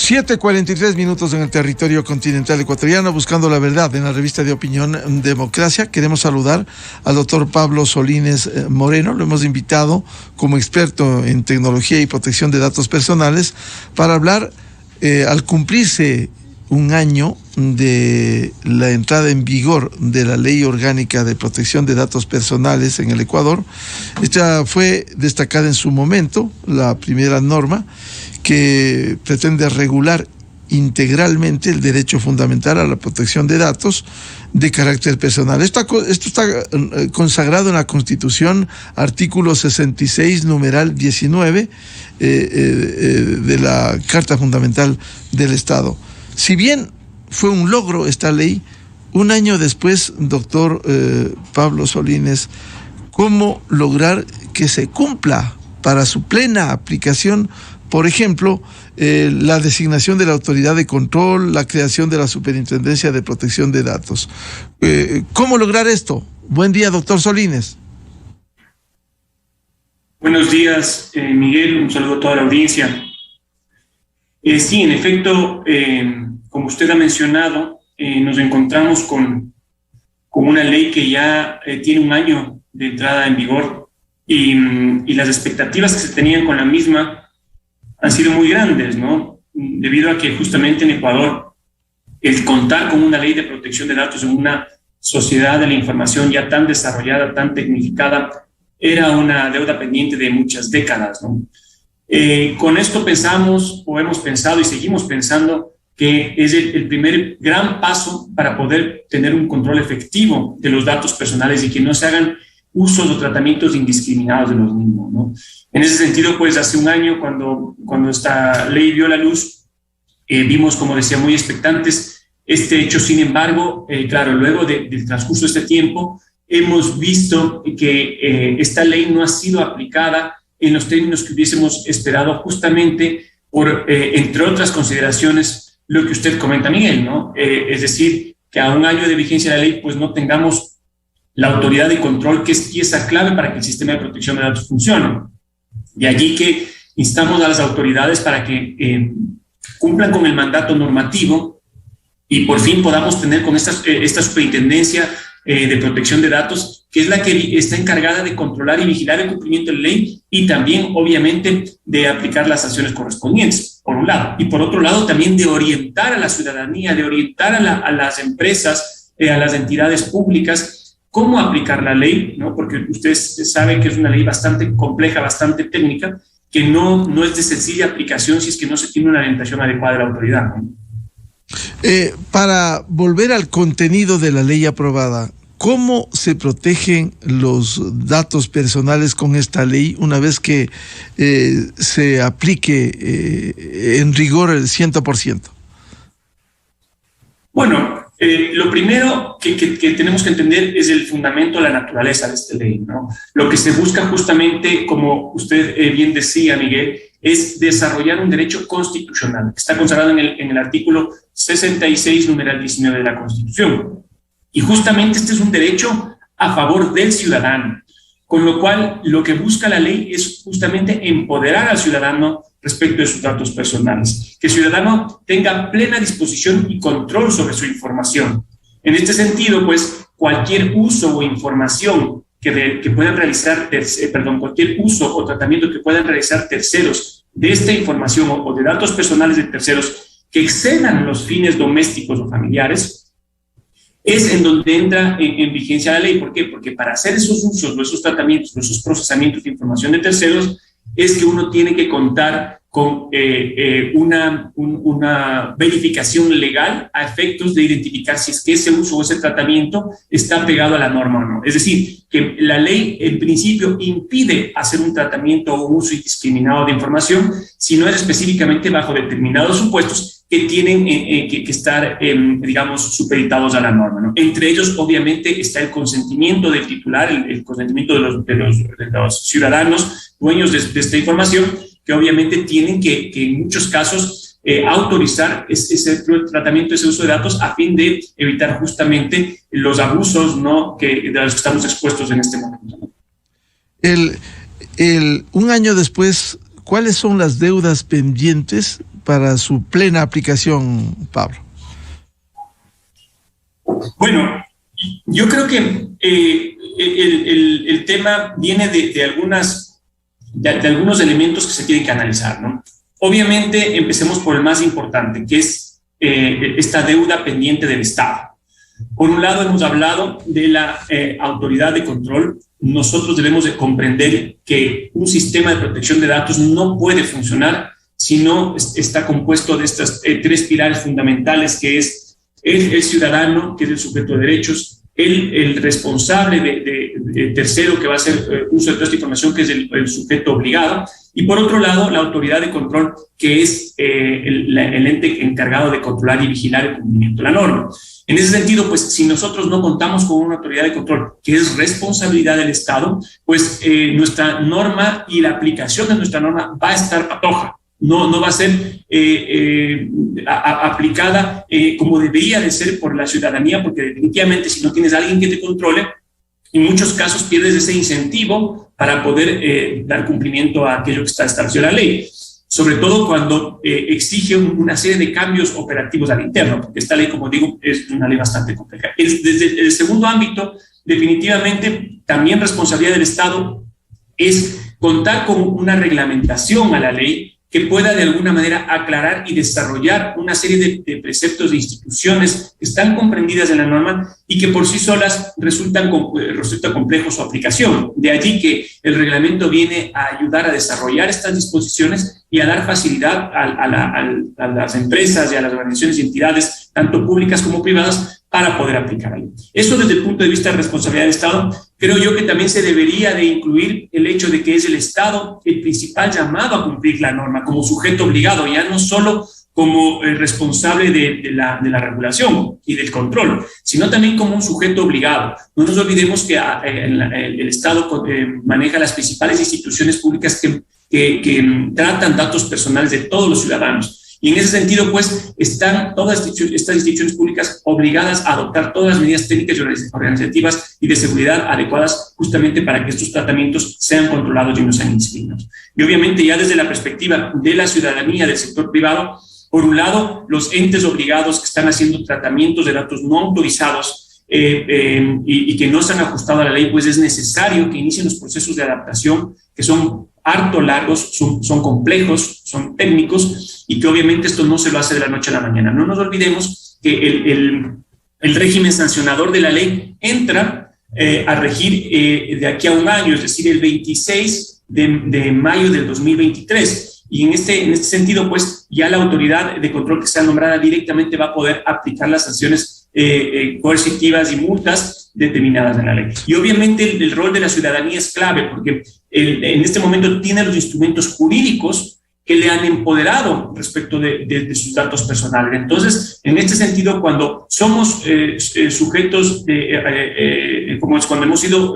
7:43 en el territorio continental ecuatoriano, buscando la verdad en la revista de opinión Democracia. Queremos saludar al doctor Pablo Solínez Moreno. Lo hemos invitado como experto en tecnología y protección de datos personales para hablar, al cumplirse un año de la entrada en vigor de la Ley Orgánica de Protección de Datos Personales en el Ecuador. Esta fue destacada en su momento, la primera norma que pretende regular integralmente el derecho fundamental a la protección de datos de carácter personal. Esto está consagrado en la Constitución, artículo 66, numeral 19 de la Carta Fundamental del Estado. Si bien fue un logro esta ley, un año después, doctor Pablo Solínez, ¿cómo lograr que se cumpla para su plena aplicación? Por ejemplo, la designación de la autoridad de control, la creación de la Superintendencia de Protección de Datos. ¿Cómo lograr esto? Buen día, doctor Solínez. Buenos días, Miguel. Un saludo a toda la audiencia. Sí, en efecto, como usted ha mencionado, nos encontramos con una ley que ya tiene un año de entrada en vigor y las expectativas que se tenían con la misma han sido muy grandes, ¿no? Debido a que justamente en Ecuador el contar con una ley de protección de datos en una sociedad de la información ya tan desarrollada, tan tecnificada, era una deuda pendiente de muchas décadas, ¿no? Con esto pensamos, o hemos pensado y seguimos pensando, que es el primer gran paso para poder tener un control efectivo de los datos personales y que no se hagan usos o tratamientos indiscriminados de los mismos, ¿no? En ese sentido, pues hace un año, cuando esta ley vio la luz, vimos, como decía, muy expectantes este hecho. Sin embargo, claro, luego del transcurso de este tiempo, hemos visto que esta ley no ha sido aplicada en los términos que hubiésemos esperado, justamente por, entre otras consideraciones, lo que usted comenta, Miguel, ¿no? Es decir, que a un año de vigencia de la ley, pues no tengamos la autoridad de control, que es pieza clave para que el sistema de protección de datos funcione. De allí que instamos a las autoridades para que cumplan con el mandato normativo y por fin podamos tener con esta superintendencia de protección de datos, que es la que está encargada de controlar y vigilar el cumplimiento de la ley y también, obviamente, de aplicar las sanciones correspondientes, por un lado. Y por otro lado, también de orientar a la ciudadanía, de orientar a las empresas, a las entidades públicas, cómo aplicar la ley, ¿no? Porque ustedes saben que es una ley bastante compleja, bastante técnica, que no es de sencilla aplicación si es que no se tiene una orientación adecuada de la autoridad, ¿no? Para volver al contenido de la ley aprobada, ¿cómo se protegen los datos personales con esta ley una vez que se aplique en rigor el 100%? Bueno, lo primero que tenemos que entender es el fundamento de la naturaleza de esta ley, ¿no? Lo que se busca justamente, como usted bien decía, Miguel, es desarrollar un derecho constitucional, que está consagrado en el artículo 66, numeral 19 de la Constitución. Y justamente este es un derecho a favor del ciudadano, con lo cual lo que busca la ley es justamente empoderar al ciudadano respecto de sus datos personales, que el ciudadano tenga plena disposición y control sobre su información. En este sentido, pues, cualquier uso o información que puedan realizar, cualquier uso o tratamiento que puedan realizar terceros de esta información o de datos personales de terceros que excedan los fines domésticos o familiares, es en donde entra en vigencia la ley. ¿Por qué? Porque para hacer esos usos o esos tratamientos o esos procesamientos de información de terceros es que uno tiene que contar con una verificación legal a efectos de identificar si es que ese uso o ese tratamiento está pegado a la norma o no. Es decir, que la ley en principio impide hacer un tratamiento o uso indiscriminado de información si no es específicamente bajo determinados supuestos que tienen que estar, digamos, supeditados a la norma, ¿no? Entre ellos, obviamente, está el consentimiento del titular, el consentimiento de los ciudadanos dueños de esta información, que obviamente tienen que en muchos casos autorizar ese tratamiento, ese uso de datos a fin de evitar justamente los abusos, ¿no?, de los que estamos expuestos en este momento, ¿no? Un año después, ¿cuáles son las deudas pendientes para su plena aplicación, Pablo? Bueno, yo creo que el tema viene de algunos elementos que se tienen que analizar, ¿no? Obviamente, empecemos por el más importante, que es esta deuda pendiente del Estado. Por un lado, hemos hablado de la autoridad de control. Nosotros debemos de comprender que un sistema de protección de datos no puede funcionar si no está compuesto de estas tres pilares fundamentales, que es el ciudadano, que es el sujeto de derechos, el responsable de tercero, que va a hacer uso de toda esta información, que es el sujeto obligado, y por otro lado, la autoridad de control, que es el ente encargado de controlar y vigilar el cumplimiento de la norma. En ese sentido, pues, si nosotros no contamos con una autoridad de control, que es responsabilidad del Estado, pues nuestra norma y la aplicación de nuestra norma va a estar patoja. No va a ser aplicada como debería de ser por la ciudadanía, porque definitivamente si no tienes a alguien que te controle, en muchos casos pierdes ese incentivo para poder dar cumplimiento a aquello que está establecido en la ley, sobre todo cuando exige una serie de cambios operativos al interno, porque esta ley, como digo, es una ley bastante compleja. Desde el segundo ámbito, definitivamente, también responsabilidad del Estado es contar con una reglamentación a la ley que pueda de alguna manera aclarar y desarrollar una serie de preceptos de instituciones que están comprendidas en la norma y que por sí solas resulta complejo su aplicación. De allí que el reglamento viene a ayudar a desarrollar estas disposiciones y a dar facilidad a las empresas y a las organizaciones y entidades, tanto públicas como privadas, para poder aplicar la ley. Eso desde el punto de vista de responsabilidad del Estado. Creo yo que también se debería de incluir el hecho de que es el Estado el principal llamado a cumplir la norma como sujeto obligado, ya no solo como el responsable de la regulación y del control, sino también como un sujeto obligado. No nos olvidemos que el Estado maneja las principales instituciones públicas que tratan datos personales de todos los ciudadanos. Y en ese sentido, pues, están todas estas instituciones públicas obligadas a adoptar todas las medidas técnicas y organizativas y de seguridad adecuadas justamente para que estos tratamientos sean controlados y no sean indiscriminados. Y obviamente ya desde la perspectiva de la ciudadanía, del sector privado, por un lado, los entes obligados que están haciendo tratamientos de datos no autorizados y que no se han ajustado a la ley, pues es necesario que inicien los procesos de adaptación que son harto largos, son complejos, son técnicos y que obviamente esto no se lo hace de la noche a la mañana. No nos olvidemos que el régimen sancionador de la ley entra a regir de aquí a un año, es decir, el 26 de mayo del 2023. Y en este sentido, pues ya la autoridad de control que sea nombrada directamente va a poder aplicar las sanciones coercitivas y multas determinadas en la ley. Y obviamente el rol de la ciudadanía es clave porque en este momento tiene los instrumentos jurídicos que le han empoderado respecto de sus datos personales. Entonces, en este sentido, cuando somos sujetos cuando hemos sido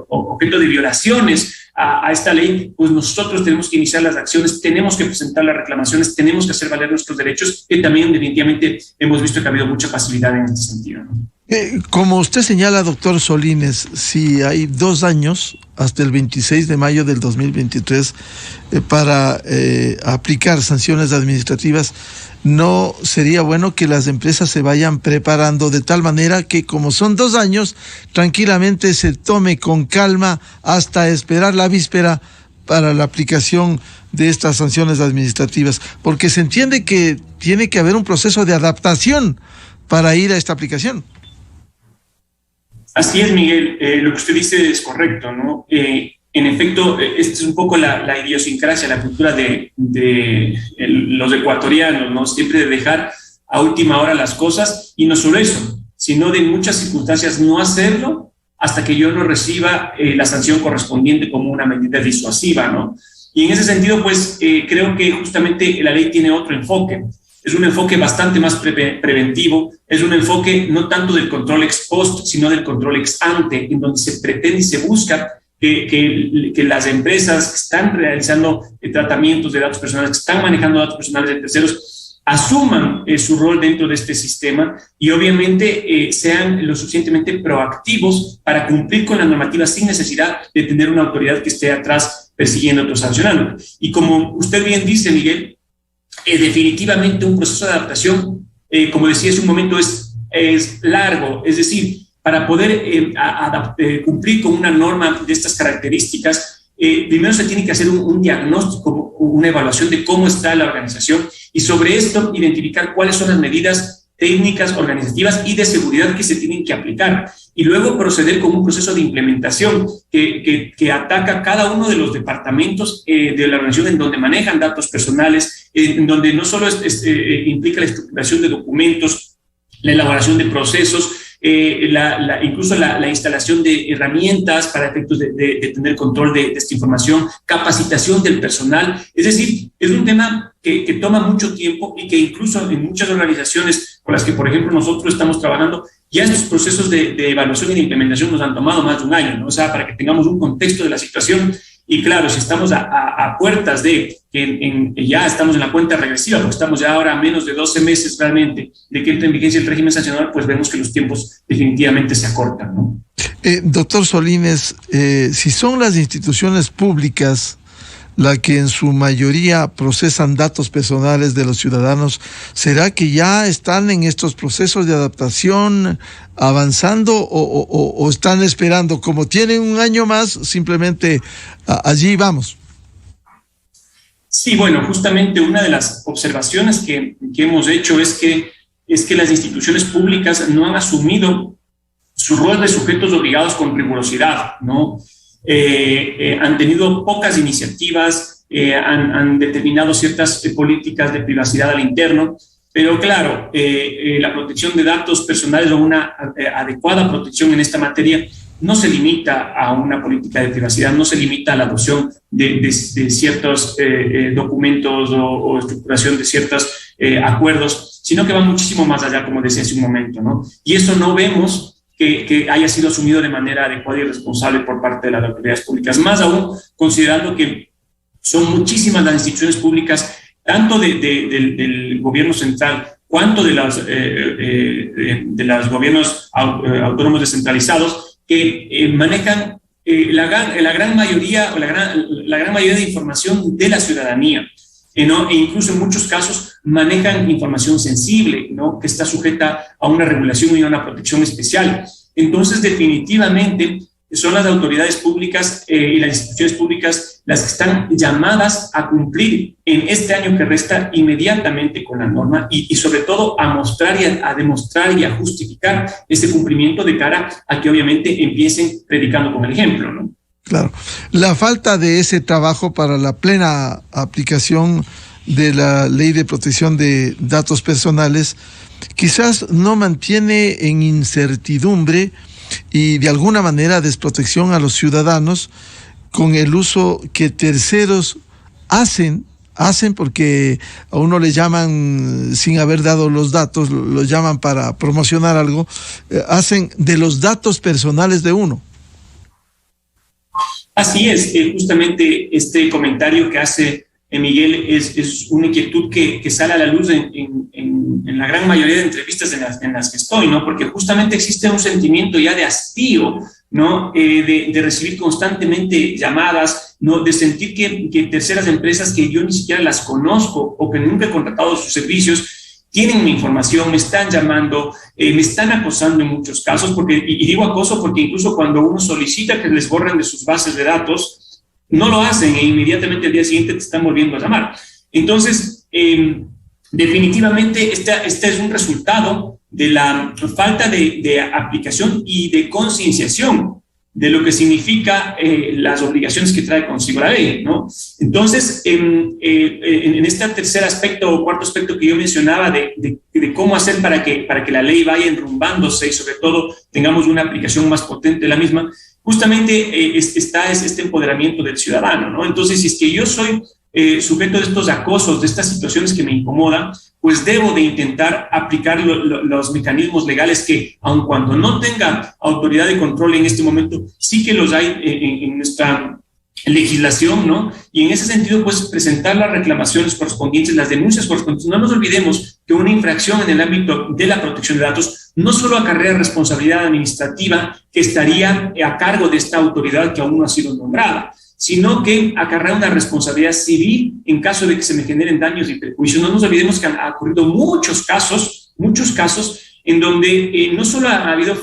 objeto de violaciones a esta ley, pues nosotros tenemos que iniciar las acciones, tenemos que presentar las reclamaciones, tenemos que hacer valer nuestros derechos, que también definitivamente hemos visto que ha habido mucha facilidad en este sentido, ¿no? Como usted señala, doctor Solínez, si hay 2 años hasta el 26 de mayo del 2023 para aplicar sanciones administrativas, ¿no sería bueno que las empresas se vayan preparando de tal manera que, como son 2 años, tranquilamente se tome con calma hasta esperar la víspera para la aplicación de estas sanciones administrativas? Porque se entiende que tiene que haber un proceso de adaptación para ir a esta aplicación. Así es, Miguel. Lo que usted dice es correcto, ¿no? En efecto, esta es un poco la idiosincrasia, la cultura de los ecuatorianos, ¿no? Siempre de dejar a última hora las cosas, y no solo eso, sino de en muchas circunstancias no hacerlo hasta que yo no reciba la sanción correspondiente como una medida disuasiva, ¿no? Y en ese sentido, pues, creo que justamente la ley tiene otro enfoque. Es un enfoque bastante más preventivo, es un enfoque no tanto del control ex post, sino del control ex ante, en donde se pretende y se busca que las empresas que están realizando tratamientos de datos personales, que están manejando datos personales de terceros, asuman su rol dentro de este sistema y obviamente sean lo suficientemente proactivos para cumplir con la normativa sin necesidad de tener una autoridad que esté atrás persiguiendo o sancionando. Y como usted bien dice, Miguel, definitivamente un proceso de adaptación, como decía hace un momento, es largo, es decir, para poder cumplir con una norma de estas características, primero se tiene que hacer un diagnóstico, una evaluación de cómo está la organización y sobre esto identificar cuáles son las medidas técnicas, organizativas y de seguridad que se tienen que aplicar y luego proceder con un proceso de implementación que ataca cada uno de los departamentos de la organización en donde manejan datos personales, en donde no solo implica la estructuración de documentos, la elaboración de procesos, incluso la instalación de herramientas para efectos de tener control de esta información, capacitación del personal. Es decir, es un tema que toma mucho tiempo y que incluso en muchas organizaciones con las que, por ejemplo, nosotros estamos trabajando, ya estos procesos de evaluación y de implementación nos han tomado más de un año, ¿no? O sea, para que tengamos un contexto de la situación. Y claro, si estamos a puertas de que ya estamos en la cuenta regresiva, porque estamos ya ahora a menos de 12 meses realmente de que entre en vigencia el régimen sancionador, pues vemos que los tiempos definitivamente se acortan, ¿no? Doctor Solínez, si son las instituciones públicas las que en su mayoría procesan datos personales de los ciudadanos, ¿será que ya están en estos procesos de adaptación avanzando o están esperando? Como tienen un año más, simplemente allí vamos. Sí, bueno, justamente una de las observaciones que hemos hecho es que las instituciones públicas no han asumido su rol de sujetos obligados con rigurosidad, ¿no? Han tenido pocas iniciativas, han determinado ciertas políticas de privacidad al interno, pero claro, la protección de datos personales o una adecuada protección en esta materia no se limita a una política de privacidad, no se limita a la adopción de ciertos documentos o estructuración de ciertos acuerdos, sino que va muchísimo más allá, como decía hace un momento, ¿no? Y eso no vemos que haya sido asumido de manera adecuada y responsable por parte de las autoridades públicas. Más aún, considerando que son muchísimas las instituciones públicas, tanto del gobierno central cuanto de los gobiernos autónomos descentralizados, que manejan la gran mayoría de información de la ciudadanía. ¿No? E incluso en muchos casos manejan información sensible, ¿no? Que está sujeta a una regulación y a una protección especial. Entonces, definitivamente, son las autoridades públicas y las instituciones públicas las que están llamadas a cumplir en este año que resta inmediatamente con la norma y sobre todo a mostrar y a demostrar y a justificar ese cumplimiento de cara a que obviamente empiecen predicando con el ejemplo, ¿no? Claro, la falta de ese trabajo para la plena aplicación de la Ley de Protección de Datos Personales quizás no mantiene en incertidumbre y de alguna manera desprotección a los ciudadanos con el uso que terceros hacen porque a uno le llaman sin haber dado los datos, lo llaman para promocionar algo, hacen de los datos personales de uno. Así es, justamente este comentario que hace Miguel es una inquietud que sale a la luz en la gran mayoría de entrevistas en las que estoy, ¿no? Porque justamente existe un sentimiento ya de hastío, ¿no? De recibir constantemente llamadas, ¿no? De sentir que terceras empresas que yo ni siquiera las conozco o que nunca he contratado sus servicios tienen mi información, me están llamando, me están acosando en muchos casos, y digo acoso porque incluso cuando uno solicita que les borren de sus bases de datos, no lo hacen e inmediatamente al día siguiente te están volviendo a llamar. Entonces, definitivamente este es un resultado de la falta de aplicación y de concienciación de lo que significa las obligaciones que trae consigo la ley, ¿no? Entonces, en este tercer aspecto o cuarto aspecto que yo mencionaba de cómo hacer para que la ley vaya enrumbándose y sobre todo tengamos una aplicación más potente de la misma, justamente está este empoderamiento del ciudadano, ¿no? Entonces, si es que yo soy sujeto de estos acosos, de estas situaciones que me incomodan, pues debo de intentar aplicar los mecanismos legales que, aun cuando no tenga autoridad de control en este momento, sí que los hay en nuestra legislación, ¿no? Y en ese sentido, pues presentar las reclamaciones correspondientes, las denuncias correspondientes. No nos olvidemos que una infracción en el ámbito de la protección de datos no solo acarrea responsabilidad administrativa que estaría a cargo de esta autoridad que aún no ha sido nombrada, sino que acarrea una responsabilidad civil en caso de que se me generen daños y perjuicios. No nos olvidemos que han ocurrido muchos casos en donde no solo ha habido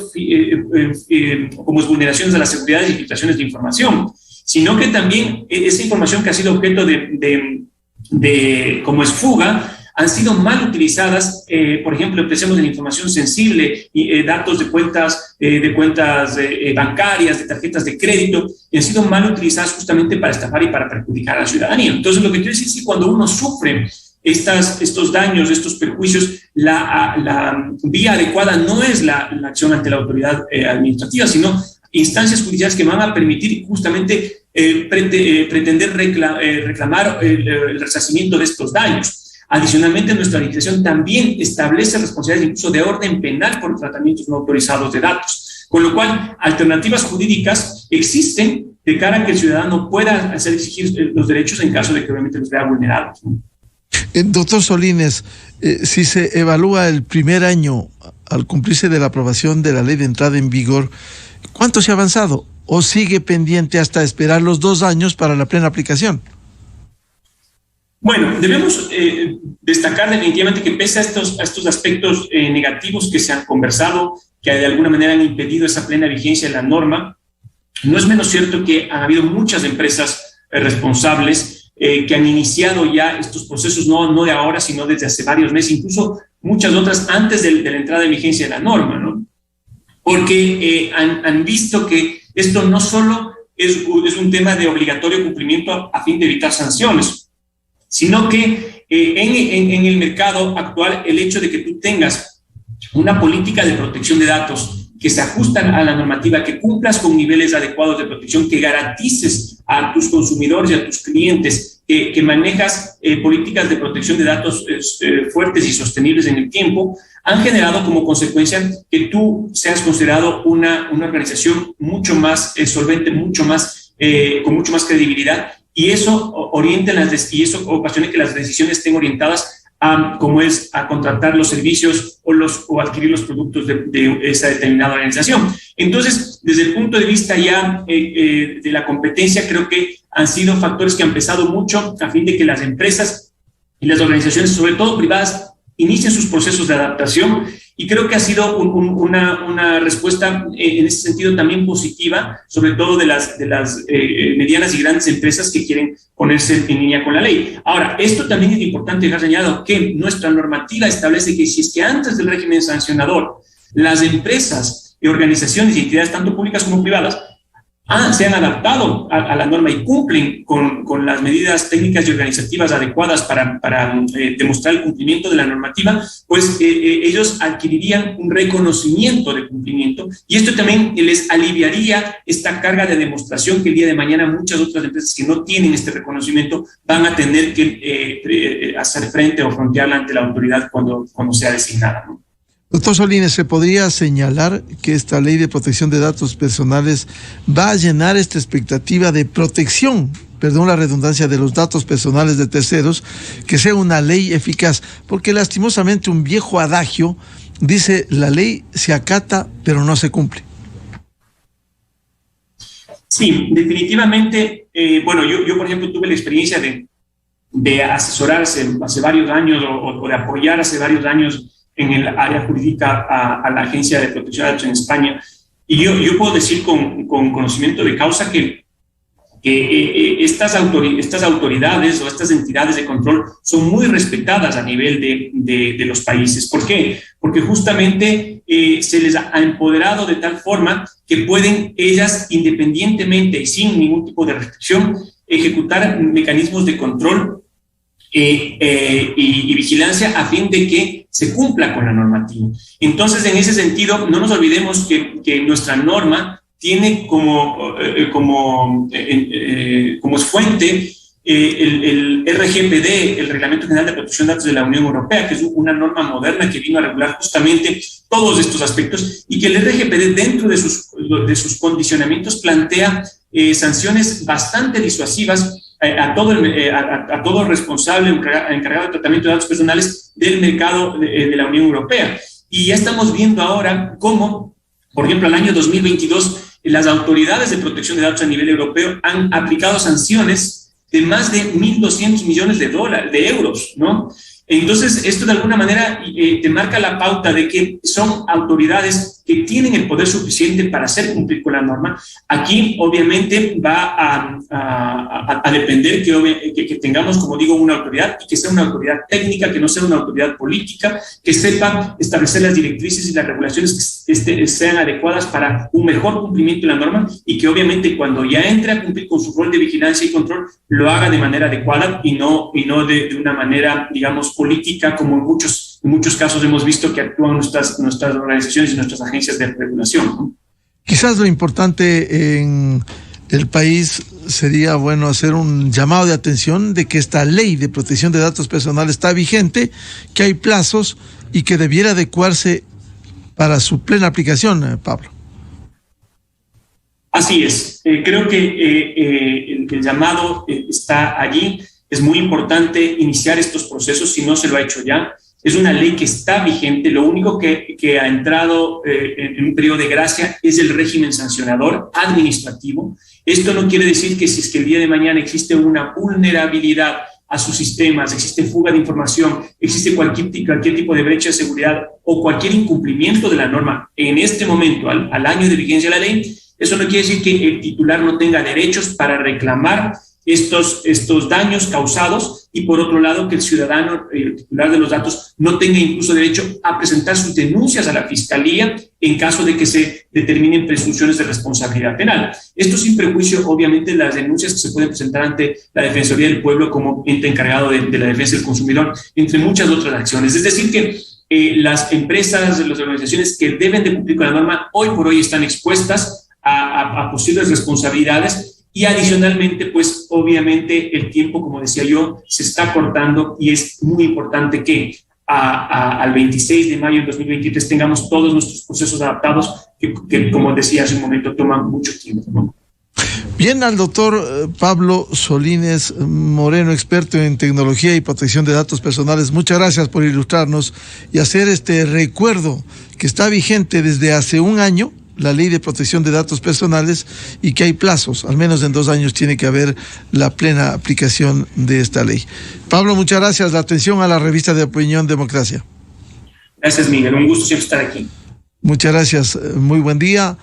como vulneraciones a la seguridad y filtraciones de información, sino que también esa información que ha sido objeto de como es fuga, han sido mal utilizadas, por ejemplo, empecemos en información sensible, datos de cuentas bancarias, de tarjetas de crédito, y han sido mal utilizadas justamente para estafar y para perjudicar a la ciudadanía. Entonces, lo que quiero decir es que cuando uno sufre estos daños, estos perjuicios, la vía adecuada no es la acción ante la autoridad administrativa, sino instancias judiciales que van a permitir justamente pretender reclamar el resarcimiento de estos daños. Adicionalmente, nuestra legislación también establece responsabilidades incluso de orden penal por tratamientos no autorizados de datos, con lo cual alternativas jurídicas existen de cara a que el ciudadano pueda hacer exigir los derechos en caso de que obviamente los vea vulnerados. Doctor Solínez, si se evalúa el primer año al cumplirse de la aprobación de la ley de entrada en vigor, ¿cuánto se ha avanzado? ¿O sigue pendiente hasta esperar los 2 años para la plena aplicación? Bueno, debemos destacar definitivamente que pese a estos aspectos negativos que se han conversado, que de alguna manera han impedido esa plena vigencia de la norma, no es menos cierto que han habido muchas empresas responsables que han iniciado ya estos procesos, no de ahora, sino desde hace varios meses, incluso muchas otras antes de la entrada en vigencia de la norma, ¿no? Porque han visto que esto no solo es un tema de obligatorio cumplimiento a fin de evitar sanciones, sino que en el mercado actual el hecho de que tú tengas una política de protección de datos que se ajustan a la normativa, que cumplas con niveles adecuados de protección, que garantices a tus consumidores y a tus clientes que manejas políticas de protección de datos fuertes y sostenibles en el tiempo, han generado como consecuencia que tú seas considerado una organización mucho más solvente, con mucho más credibilidad, y eso ocasiona que las decisiones estén orientadas a contratar los servicios o adquirir los productos de esa determinada organización. Entonces, desde el punto de vista ya de la competencia, creo que han sido factores que han pesado mucho a fin de que las empresas y las organizaciones, sobre todo privadas, inicien sus procesos de adaptación, y creo que ha sido una respuesta en ese sentido también positiva, sobre todo de las medianas y grandes empresas que quieren ponerse en línea con la ley. Ahora, esto también es importante dejar señalado que nuestra normativa establece que si es que antes del régimen sancionador las empresas y organizaciones y entidades tanto públicas como privadas se han adaptado a la norma y cumplen con las medidas técnicas y organizativas adecuadas para demostrar el cumplimiento de la normativa, pues ellos adquirirían un reconocimiento de cumplimiento, y esto también les aliviaría esta carga de demostración que el día de mañana muchas otras empresas que no tienen este reconocimiento van a tener que hacer frente o frontearla ante la autoridad cuando sea designada, ¿no? Doctor Solínez, ¿se podría señalar que esta ley de protección de datos personales va a llenar esta expectativa de protección, perdón la redundancia, de los datos personales de terceros, que sea una ley eficaz? Porque lastimosamente un viejo adagio dice: la ley se acata pero no se cumple. Sí, definitivamente. Bueno, yo por ejemplo tuve la experiencia de asesorar hace varios años o de apoyar hace varios años en el área jurídica a la Agencia de Protección de Datos en España. Y yo puedo decir con conocimiento de causa que estas autoridades o estas entidades de control son muy respetadas a nivel de los países. ¿Por qué? Porque justamente se les ha empoderado de tal forma que pueden ellas, independientemente y sin ningún tipo de restricción, ejecutar mecanismos de control y vigilancia a fin de que se cumpla con la normativa. Entonces, en ese sentido, no nos olvidemos que nuestra norma tiene como fuente el RGPD, el Reglamento General de Protección de Datos de la Unión Europea, que es una norma moderna que vino a regular justamente todos estos aspectos, y que el RGPD, dentro de sus condicionamientos, plantea sanciones bastante disuasivas a todo responsable encargado de tratamiento de datos personales del mercado de la Unión Europea. Y ya estamos viendo ahora cómo, por ejemplo, el año 2022 las autoridades de protección de datos a nivel europeo han aplicado sanciones de más de 1.200 millones de euros, ¿no? Entonces, esto de alguna manera te marca la pauta de que son autoridades que tienen el poder suficiente para hacer cumplir con la norma. Aquí, obviamente, va a depender que tengamos, como digo, una autoridad y que sea una autoridad técnica, que no sea una autoridad política, que sepa establecer las directrices y las regulaciones que sean adecuadas para un mejor cumplimiento de la norma y que, obviamente, cuando ya entre a cumplir con su rol de vigilancia y control, lo haga de manera adecuada y no de una manera, digamos, política, como en muchos casos hemos visto que actúan nuestras organizaciones y nuestras agencias de regulación, ¿no? Quizás lo importante en el país sería, bueno, hacer un llamado de atención de que esta ley de protección de datos personales está vigente, que hay plazos y que debiera adecuarse para su plena aplicación, Pablo. Así es. Creo que el llamado está allí. Es muy importante iniciar estos procesos si no se lo ha hecho ya. Es una ley que está vigente. Lo único que ha entrado en un periodo de gracia es el régimen sancionador administrativo. Esto no quiere decir que si es que el día de mañana existe una vulnerabilidad a sus sistemas, existe fuga de información, existe cualquier tipo de brecha de seguridad o cualquier incumplimiento de la norma en este momento, al año de vigencia de la ley, eso no quiere decir que el titular no tenga derechos para reclamar estos daños causados y por otro lado que el ciudadano, el titular de los datos, no tenga incluso derecho a presentar sus denuncias a la Fiscalía en caso de que se determinen presunciones de responsabilidad penal. Esto sin prejuicio, obviamente, las denuncias que se pueden presentar ante la Defensoría del Pueblo como ente encargado de la defensa del consumidor, entre muchas otras acciones. Es decir que las empresas, las organizaciones que deben de cumplir con la norma, hoy por hoy están expuestas a posibles responsabilidades. Y adicionalmente, pues obviamente el tiempo, como decía yo, se está cortando y es muy importante que al 26 de mayo de 2023 tengamos todos nuestros procesos adaptados que como decía hace un momento, toman mucho tiempo, ¿no? Bien, al doctor Pablo Solínez Moreno, experto en tecnología y protección de datos personales, muchas gracias por ilustrarnos y hacer este recuerdo que está vigente desde hace un año, la ley de protección de datos personales, y que hay plazos, al menos en 2 años tiene que haber la plena aplicación de esta ley. Pablo, muchas gracias. La atención a la revista de opinión Democracia. Gracias, Miguel. Un gusto siempre estar aquí. Muchas gracias. Muy buen día.